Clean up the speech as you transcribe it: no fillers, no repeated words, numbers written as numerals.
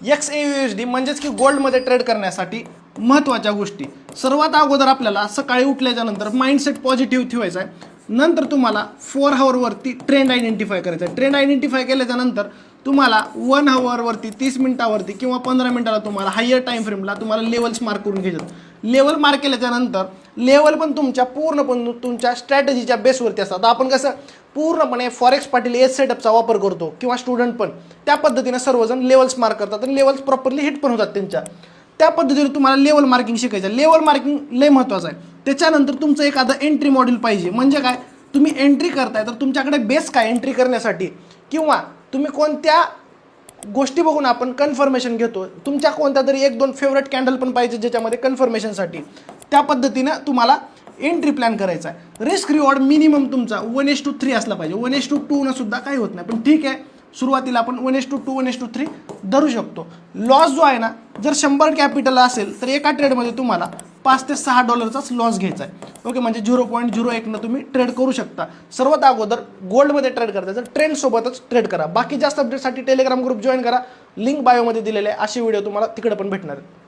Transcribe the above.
XAUSD म्हणजेच की गोल्डमध्ये trade करण्यासाठी महत्त्वाच्या गोष्टी, सर्वात अगोदर आपल्याला सकाळी उठल्याच्या नंतर माइंडसेट पॉझिटिव्ह ठेवायचा आहे. नंतर तुम्हाला 4 हवरवरती ट्रेंड आयडेंटिफाय करायचा आहे. ट्रेंड आयडेंटिफाय केल्याच्या नंतर तुम्हाला 1 हवरवरती 30 मिनिटावरती किंवा 15 मिनिटाला तुम्हाला हायर टाईम फ्रेमला तुम्हाला लेवल्स मार्क करून घ्यायचं. लेवल मार्क केल्याच्या नंतर लेवल पण तुमच्या पूर्णपणे तुमच्या स्ट्रॅटेजीच्या बेसवरती असतात. आपण कसं पूर्णपणे फॉरेक्स पाटील एज सेटअपचा वापर करतो किंवा स्टुडंट पण त्या पद्धतीने सर्वजण लेवल्स मार्क करतात आणि लेवल्स प्रॉपरली हिट पण होतात त्यांच्या. त्या पद्धतीने तुम्हाला लेवल मार्किंग शिकायचं. लेवल मार्किंग लय महत्त्वाचं आहे. त्याच्यानंतर तुमचं एखादं एंट्री मॉड्यूल पाहिजे. म्हणजे काय, तुम्ही एंट्री करताय तर तुमच्याकडे बेस काय एंट्री करण्यासाठी, किंवा तुम्ही कोणत्या गोष्टी बघून आपण कन्फर्मेशन घेतो, तुमच्या कोणत्या तरी 1-2 फेवरेट कॅन्डल पण पाहिजे ज्याच्यामध्ये कन्फर्मेशनसाठी. त्या पद्धतीनं तुम्हाला एंट्री प्लॅन करायचा आहे. रिस्क रिवॉर्ड मिनिमम तुमचा 1:3 असला पाहिजे. 1:2 न सुद्धा काही होत नाही, पण ठीक आहे सुरुवातीला आपण 1:2 1:3 धरू शकतो. लॉस जो आहे ना, जर 100 कॅपिटल असेल तर एका ट्रेडमध्ये तुम्हाला $5 ते $6 लॉस घ्यायचा आहे. ओके, म्हणजे 0.01 तुम्ही ट्रेड करू शकता. सर्वात अगोदर गोल्डमध्ये ट्रेड करता तर ट्रेंडसोबतच ट्रेड करा. बाकी जास्त अपडेटसाठी टेलिग्राम ग्रुप जॉईन करा. लिंक बायोमध्ये दिलेले आहे. असे व्हिडिओ तुम्हाला तिकडे पण भेटणार आहेत.